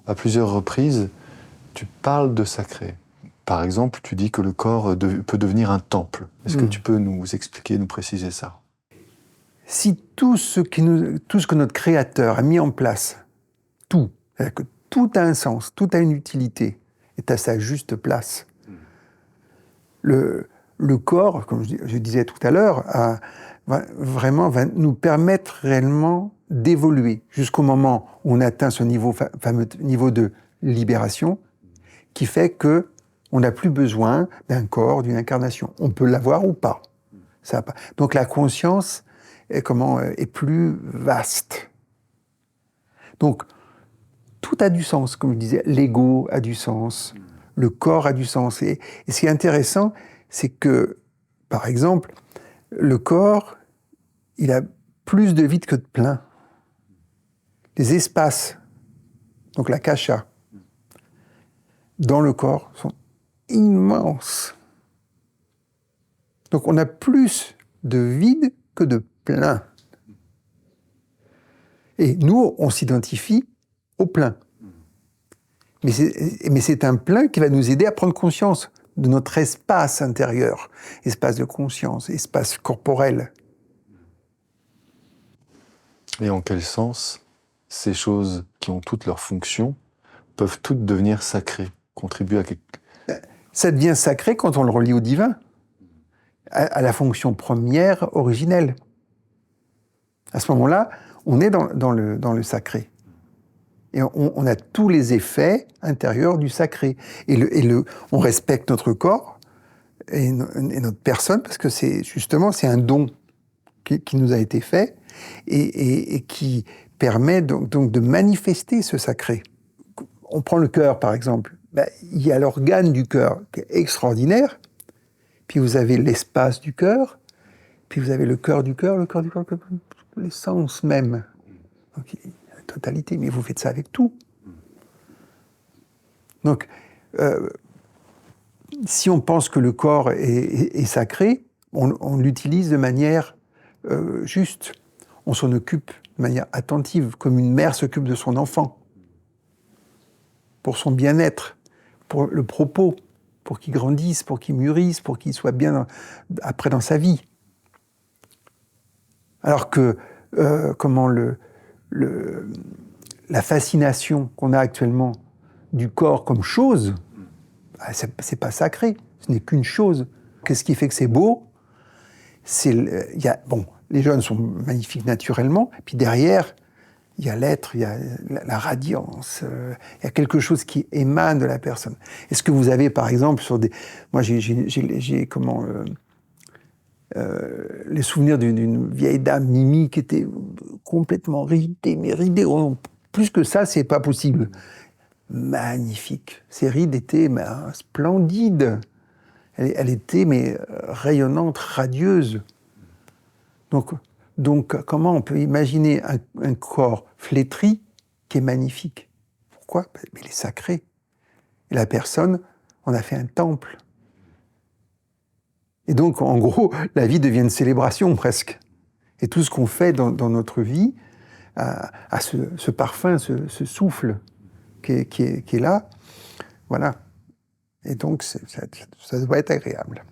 à plusieurs reprises, tu parles de sacré. Par exemple, tu dis que le corps peut devenir un temple. Est-ce que tu peux nous expliquer, nous préciser ça? Si tout ce que notre Créateur a mis en place, tout, c'est-à-dire que tout a un sens, tout a une utilité, est à sa juste place. Le corps, comme je disais tout à l'heure, va nous permettre réellement d'évoluer jusqu'au moment où on atteint ce fameux niveau de libération qui fait que on n'a plus besoin d'un corps, d'une incarnation. On peut l'avoir ou pas. Donc la conscience est plus vaste. Donc tout a du sens, comme je disais. L'ego a du sens, le corps a du sens. Et ce qui est intéressant, c'est que, par exemple, le corps, il a plus de vide que de plein. Les espaces, donc la kasha, dans le corps sont immenses. Donc on a plus de vide que de plein. Et nous, on s'identifie au plein. Mais c'est un plein qui va nous aider à prendre conscience de notre espace intérieur, espace de conscience, espace corporel. Et en quel sens ces choses qui ont toutes leurs fonctions peuvent toutes devenir sacrées, contribuer à quelque... Ça devient sacré quand on le relie au divin, à la fonction première, originelle. À ce moment-là, on est dans le sacré. Et on a tous les effets intérieurs du sacré. On respecte notre corps et notre personne, parce que c'est un don qui nous a été fait et qui permet donc de manifester ce sacré. On prend le cœur, par exemple. Il y a l'organe du cœur qui est extraordinaire, puis vous avez l'espace du cœur, puis vous avez le cœur du cœur, l'essence même. Donc, la totalité, mais vous faites ça avec tout. Donc, si on pense que le corps est sacré, on l'utilise de manière juste. On s'en occupe de manière attentive, comme une mère s'occupe de son enfant, pour son bien-être, pour le propos, pour qu'il grandisse, pour qu'il mûrisse, pour qu'il soit bien après dans sa vie. Alors que la fascination qu'on a actuellement du corps comme chose, c'est pas sacré, ce n'est qu'une chose. Qu'est-ce qui fait que c'est beau? Les jeunes sont magnifiques naturellement, puis derrière, il y a l'être, il y a la radiance, il y a quelque chose qui émane de la personne. Est-ce que vous avez, par exemple, moi, j'ai les souvenirs d'une vieille dame, Mimi, qui était complètement ridée, mais ridée. Plus que ça, c'est pas possible. Magnifique. Ses rides étaient splendides. Elle était rayonnante, radieuse. Donc, comment on peut imaginer un corps flétri qui est magnifique? Pourquoi? Mais il est sacré. Et la personne, on a fait un temple. Et donc, en gros, la vie devient une célébration presque. Et tout ce qu'on fait dans notre vie a ce parfum, ce souffle qui est là. Voilà. Et donc, ça doit être agréable.